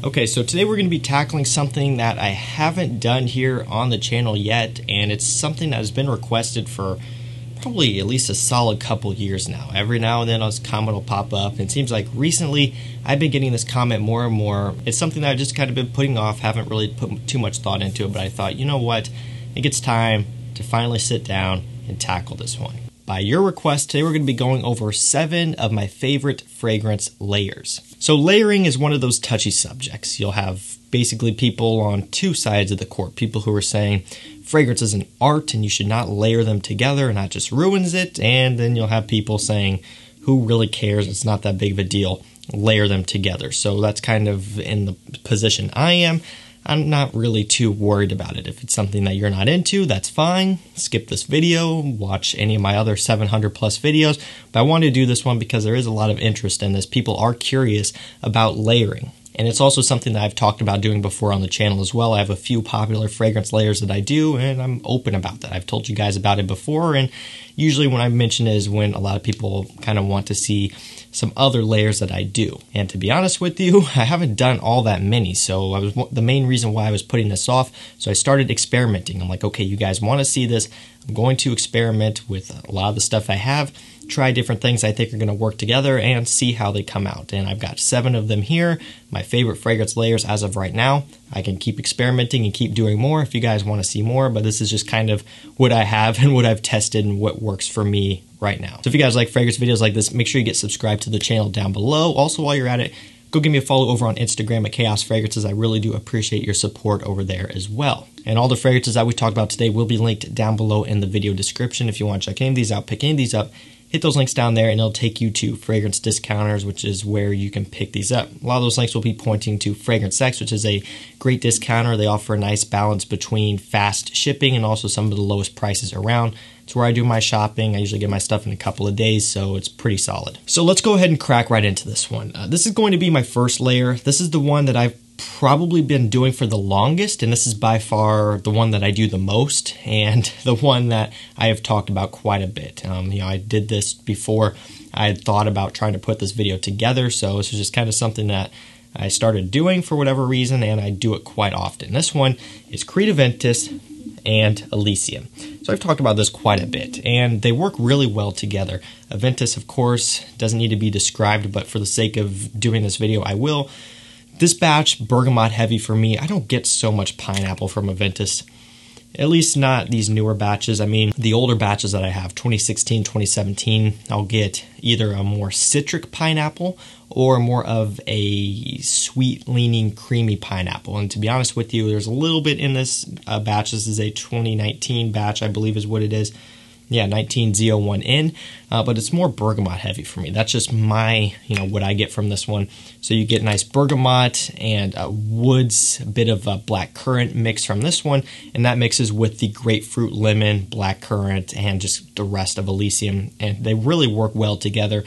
Okay, so today we're going to be tackling something that I haven't done here on the channel yet, and it's something that has been requested for probably at least a solid couple years now. Every now and then a comment will pop up, and it seems like recently I've been getting this comment more and more. It's something that I've just kind of been putting off, haven't really put too much thought into it, but I thought, you know what, I think it's time to finally sit down and tackle this one. By your request, today we're going to be going over 7 of my favorite fragrance layers. So layering is one of those touchy subjects. You'll have basically people on two sides of the court. People who are saying fragrance is an art and you should not layer them together and that just ruins it. And then you'll have people saying, who really cares? It's not that big of a deal. Layer them together. So that's kind of in the position I am. I'm not really too worried about it. If it's something that you're not into, that's fine. Skip this video, watch any of my other 700 plus videos. But I wanted to do this one because there is a lot of interest in this. People are curious about layering. And it's also something that I've talked about doing before on the channel as well. I have a few popular fragrance layers that I do, and I'm open about that. I've told you guys about it before, and usually when I mention it is when a lot of people kind of want to see some other layers that I do. And to be honest with you, I haven't done all that many, so the main reason why I was putting this off, so I started experimenting. I'm like, okay, you guys want to see this? I'm going to experiment with a lot of the stuff I have, try different things I think are going to work together, and see how they come out. And I've got 7 of them here, my favorite fragrance layers as of right now. I can keep experimenting and keep doing more if you guys want to see more, but this is just kind of what I have and what I've tested and what works for me right now. So if you guys like fragrance videos like this, make sure you get subscribed to the channel down below. Also, while you're at it, go give me a follow over on Instagram at Chaos Fragrances. I really do appreciate your support over there as well. And all the fragrances that we talked about today will be linked down below in the video description. If you want to check any of these out, pick any of these up, hit those links down there and it'll take you to Fragrance Discounters, which is where you can pick these up. A lot of those links will be pointing to Fragrance X, which is a great discounter. They offer a nice balance between fast shipping and also some of the lowest prices around. It's where I do my shopping. I usually get my stuff in a couple of days, so it's pretty solid. So let's go ahead and crack right into this one. This is going to be my first layer. This is the one that I've probably been doing for the longest, and this is by far the one that I do the most and the one that I have talked about quite a bit. I did this before I had thought about trying to put this video together, so this is just kind of something that I started doing for whatever reason, and I do it quite often. This one is Aventus and Elysium. So I've talked about this quite a bit, and they work really well together. Aventus, of course, doesn't need to be described, but for the sake of doing this video, I will. This batch, bergamot heavy for me. I don't get so much pineapple from Aventus, at least not these newer batches. I mean, the older batches that I have, 2016, 2017, I'll get either a more citric pineapple or more of a sweet-leaning, creamy pineapple. And to be honest with you, there's a little bit in this batch. This is a 2019 batch, I believe is what it is. Yeah, 19Z01N, but it's more bergamot heavy for me. That's just my, what I get from this one. So you get nice bergamot and woods, a bit of a black currant mix from this one, and that mixes with the grapefruit, lemon, black currant, and just the rest of Elysium, and they really work well together.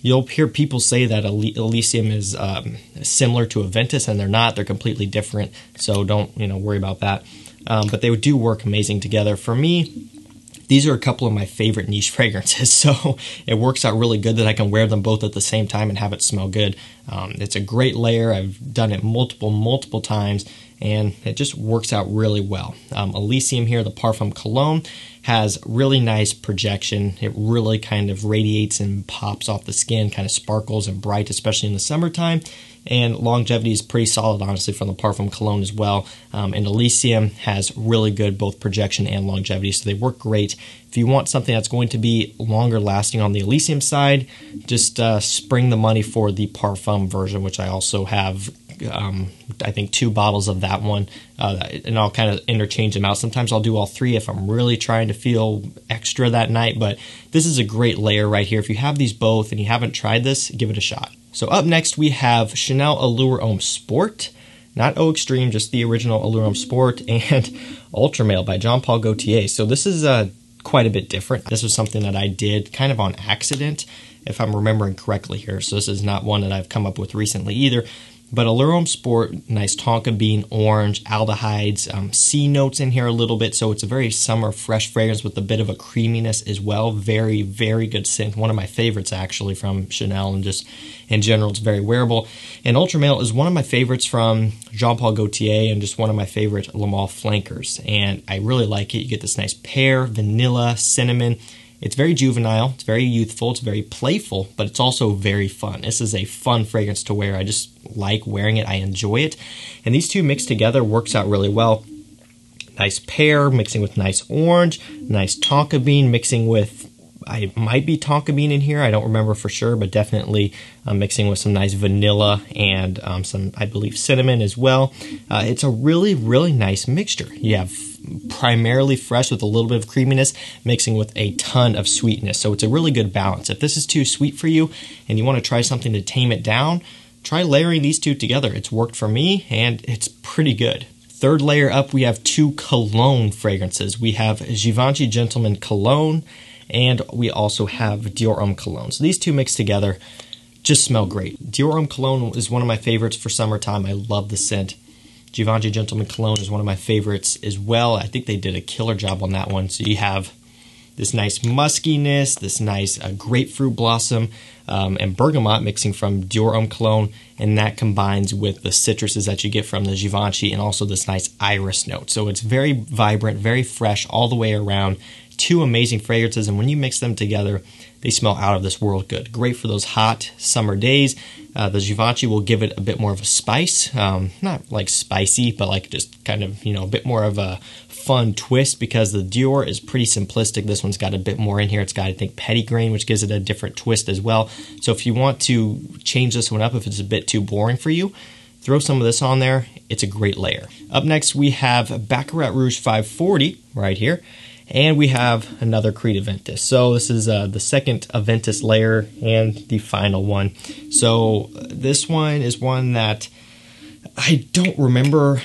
You'll hear people say that Elysium is similar to Aventus, and they're not. They're completely different, so don't worry about that. But they do work amazing together. For me, these are a couple of my favorite niche fragrances, so it works out really good that I can wear them both at the same time and have it smell good. It's a great layer. I've done it multiple times, and it just works out really well. Elysium here, the Parfum Cologne, has really nice projection. It really kind of radiates and pops off the skin, kind of sparkles and bright, especially in the summertime. And longevity is pretty solid, honestly, from the Parfum Cologne as well. And Elysium has really good both projection and longevity, so they work great. If you want something that's going to be longer lasting on the Elysium side, just spring the money for the Parfum version, which I also have, I think, 2 bottles of that one, and I'll kind of interchange them out. Sometimes I'll do all 3 if I'm really trying to feel extra that night, but this is a great layer right here. If you have these both and you haven't tried this, give it a shot. So up next we have Chanel Allure Homme Sport, not Eau Extreme, just the original Allure Homme Sport, and Ultra Male by Jean Paul Gaultier. So this is quite a bit different. This was something that I did kind of on accident, if I'm remembering correctly here. So this is not one that I've come up with recently either. But Allure Homme Sport, nice tonka bean, orange, aldehydes, sea notes in here a little bit. So it's a very summer fresh fragrance with a bit of a creaminess as well. Very, very good scent. One of my favorites actually from Chanel, and just in general, it's very wearable. And Ultra Male is one of my favorites from Jean Paul Gaultier, and just one of my favorite Le Male flankers. And I really like it. You get this nice pear, vanilla, cinnamon. It's very juvenile, it's very youthful, it's very playful, but it's also very fun. This is a fun fragrance to wear. I just like wearing it, I enjoy it. And these two mixed together works out really well. Nice pear mixing with nice orange, nice tonka bean mixing with, I might be tonka bean in here, I don't remember for sure, but definitely mixing with some nice vanilla and some, I believe, cinnamon as well. It's a really, really nice mixture. You have primarily fresh with a little bit of creaminess, mixing with a ton of sweetness. So it's a really good balance. If this is too sweet for you and you want to try something to tame it down, try layering these two together. It's worked for me and it's pretty good. Third layer up, we have two cologne fragrances. We have Givenchy Gentleman Cologne, and we also have Dior Homme Cologne. So these two mixed together just smell great. Dior Homme Cologne is one of my favorites for summertime. I love the scent. Givenchy Gentleman Cologne is one of my favorites as well. I think they did a killer job on that one. So you have this nice muskiness, this nice grapefruit blossom, and bergamot mixing from Dior Homme Cologne, and that combines with the citruses that you get from the Givenchy, and also this nice iris note. So it's very vibrant, very fresh all the way around. Two amazing fragrances, and when you mix them together, they smell out of this world good. Great for those hot summer days. The Givenchy will give it a bit more of a spice, not like spicy, but like just kind of, you know, a bit more of a fun twist, because the Dior is pretty simplistic. This one's got a bit more in here. It's got, I think, petitgrain, which gives it a different twist as well. So if you want to change this one up, if it's a bit too boring for you, throw some of this on there. It's a great layer. Up next, we have Baccarat Rouge 540 right here. And we have another Creed Aventus. So this is the second Aventus layer and the final one. So this one is one that I don't remember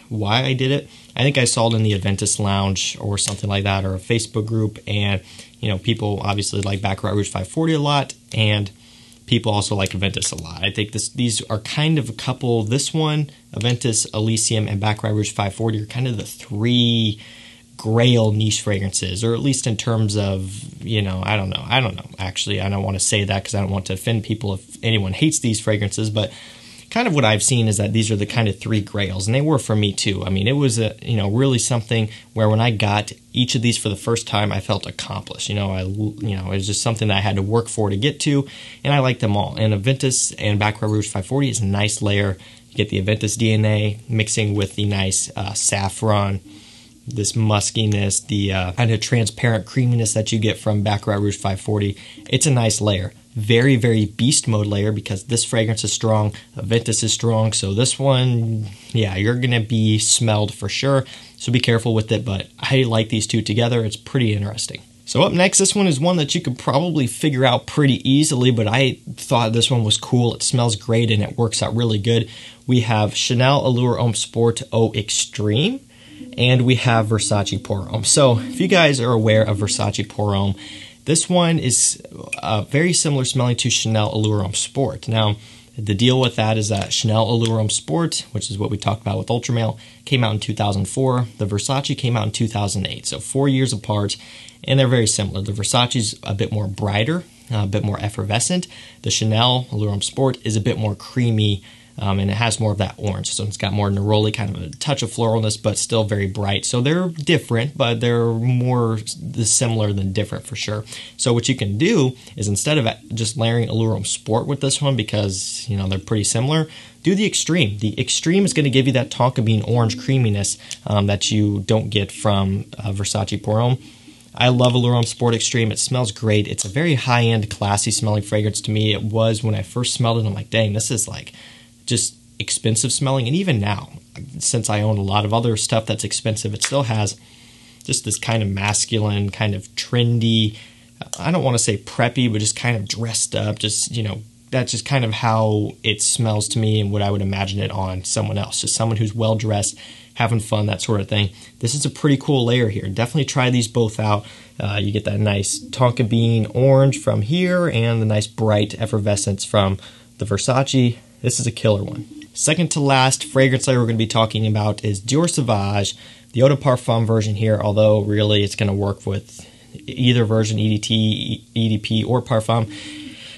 why I did it. I think I saw it in the Aventus Lounge or something like that, or a Facebook group. And, you know, people obviously like Baccarat Rouge 540 a lot, and people also like Aventus a lot. I think these are kind of a couple. This one, Aventus, Elysium, and Baccarat Rouge 540 are kind of the three grail niche fragrances, or at least in terms of, you know, I don't know. Actually, I don't want to say that because I don't want to offend people if anyone hates these fragrances, but kind of what I've seen is that these are the kind of three grails, and they were for me too. I mean, it was really something where when I got each of these for the first time, I felt accomplished. It was just something that I had to work for to get to, and I like them all. And Aventus and Baccarat Rouge 540 is a nice layer. You get the Aventus DNA mixing with the nice saffron, this muskiness, the kind of transparent creaminess that you get from Baccarat Rouge 540. It's a nice layer. Very, very beast mode layer, because this fragrance is strong, Aventus is strong, so this one, yeah, you're going to be smelled for sure, so be careful with it, but I like these two together. It's pretty interesting. So up next, this one is one that you could probably figure out pretty easily, but I thought this one was cool. It smells great and it works out really good. We have Chanel Allure Homme Sport Eau Extreme, and we have Versace Pour Homme. So if you guys are aware of Versace Pour Homme, this one is very similar smelling to Chanel Allure Homme Sport. Now, the deal with that is that Chanel Allure Homme Sport, which is what we talked about with Ultra Male, came out in 2004. The Versace came out in 2008, so 4 years apart, and they're very similar. The Versace's a bit more brighter, a bit more effervescent. The Chanel Allure Homme Sport is a bit more creamy, and it has more of that orange. So it's got more neroli, kind of a touch of floralness, but still very bright. So they're different, but they're more similar than different for sure. So what you can do is, instead of just layering Allure Homme Sport with this one, because, you know, they're pretty similar, do the Extreme. The Extreme is going to give you that tonka bean orange creaminess that you don't get from Versace Pour Homme. I love Allure Homme Sport Extreme. It smells great. It's a very high-end, classy smelling fragrance to me. It was when I first smelled it. I'm like, dang, this is like just expensive smelling. And even now, since I own a lot of other stuff that's expensive, it still has just this kind of masculine, kind of trendy, I don't want to say preppy, but just kind of dressed up, just, you know, that's just kind of how it smells to me and what I would imagine it on someone else. Just someone who's well-dressed, having fun, that sort of thing. This is a pretty cool layer here. Definitely try these both out. You get that nice tonka bean orange from here and the nice bright effervescence from the Versace. This is a killer one. Second to last fragrance layer we're going to be talking about is Dior Sauvage, the Eau de Parfum version here, although really it's going to work with either version, EDT, EDP, or Parfum,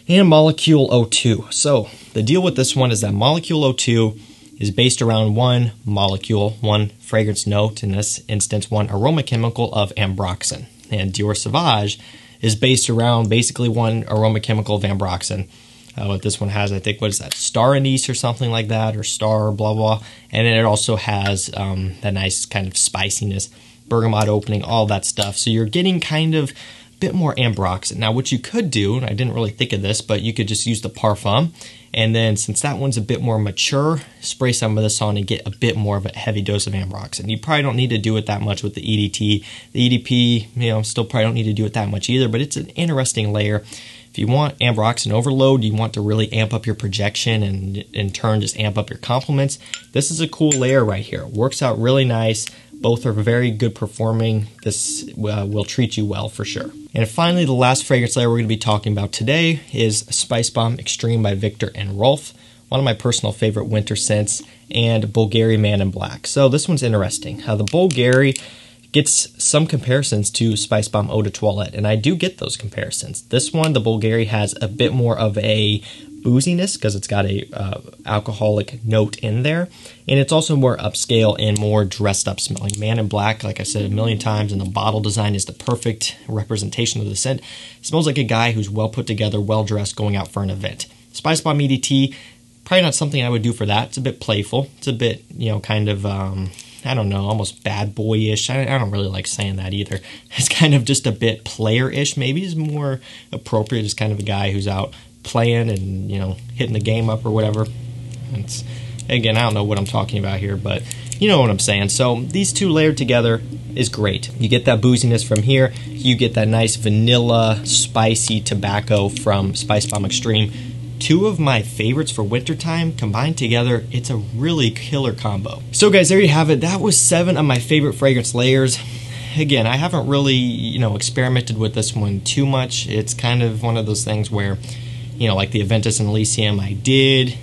and Molecule 02. So the deal with this one is that Molecule 02 is based around one molecule, one fragrance note, in this instance, one aroma chemical of ambroxan. And Dior Sauvage is based around basically one aroma chemical of ambroxan. What this one has, I think, what is that, star anise or something like that, or star blah blah. And then it also has that nice kind of spiciness, bergamot opening, all that stuff. So you're getting kind of a bit more ambroxan. Now what you could do, and I didn't really think of this, but you could just use the Parfum, and then since that one's a bit more mature, spray some of this on and get a bit more of a heavy dose of ambroxan. You probably don't need to do it that much with the EDT. The EDP, you know, still probably don't need to do it that much either, but it's an interesting layer. If you want ambroxan overload, you want to really amp up your projection and in turn just amp up your compliments, this is a cool layer right here. It works out really nice. Both are very good performing. This will treat you well for sure. And finally, the last fragrance layer we're going to be talking about today is Spicebomb Extreme by Viktor and Rolf, one of my personal favorite winter scents, and Bvlgari Man in Black. So this one's interesting. The Bvlgari gets some comparisons to Spicebomb Eau de Toilette, and I do get those comparisons. This one, the Bvlgari, has a bit more of a booziness because it's got a alcoholic note in there, and it's also more upscale and more dressed up smelling. Man in Black, like I said a million times, and the bottle design is the perfect representation of the scent. It smells like a guy who's well put together, well dressed, going out for an event. Spicebomb EDT, probably not something I would do for that. It's a bit playful. It's a bit, you know, kind of I don't know, almost bad boyish. I don't really like saying that either. It's kind of just a bit player-ish. Maybe is more appropriate as kind of a guy who's out playing and, you know, hitting the game up or whatever. It's, again, I don't know what I'm talking about here, but you know what I'm saying. So these two layered together is great. You get that booziness from here. You get that nice vanilla, spicy tobacco from Spicebomb Extreme. Two of my favorites for wintertime combined together. It's a really killer combo. So guys, there you have it. That was 7 of my favorite fragrance layers. Again, I haven't really, you know, experimented with this one too much. It's kind of one of those things where, you know, like the Aventus and Elysium I did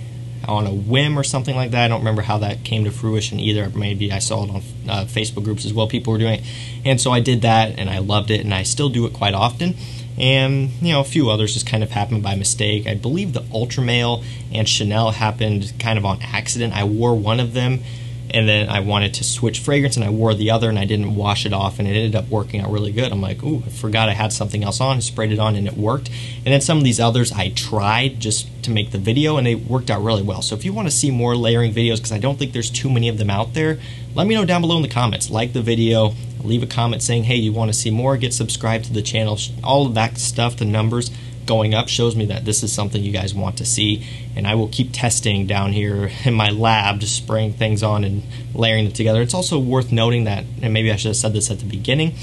on a whim or something like that. I don't remember how that came to fruition either. Maybe I saw it on Facebook groups as well. People were doing it. And so I did that and I loved it, and I still do it quite often. And, you know, a few others just kind of happened by mistake. I believe the Ultramale and Chanel happened kind of on accident. I wore one of them, and then I wanted to switch fragrance, and I wore the other, and I didn't wash it off, and it ended up working out really good. I'm like, ooh, I forgot I had something else on, sprayed it on, and it worked. And then some of these others I tried just to make the video, and they worked out really well. So if you want to see more layering videos, because I don't think there's too many of them out there, let me know down below in the comments. Like the video, leave a comment saying, hey, you want to see more, get subscribed to the channel, all of that stuff. The numbers going up shows me that this is something you guys want to see, and I will keep testing down here in my lab, just spraying things on and layering them together. It's also worth noting that, and maybe I should have said this at the beginning,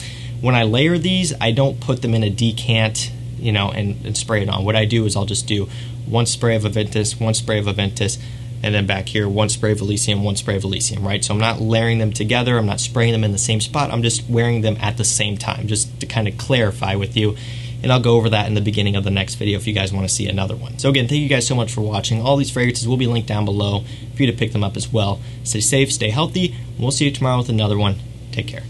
when I layer these, I don't put them in a decant, you know, and spray it on. What I do is I'll just do one spray of Aventus, one spray of Aventus, and then back here, one spray of Elysium, one spray of Elysium, right? So I'm not layering them together, I'm not spraying them in the same spot, I'm just wearing them at the same time, just to kind of clarify with you. And I'll go over that in the beginning of the next video if you guys want to see another one. So again, thank you guys so much for watching. All these fragrances will be linked down below for you to pick them up as well. Stay safe, stay healthy, and we'll see you tomorrow with another one. Take care.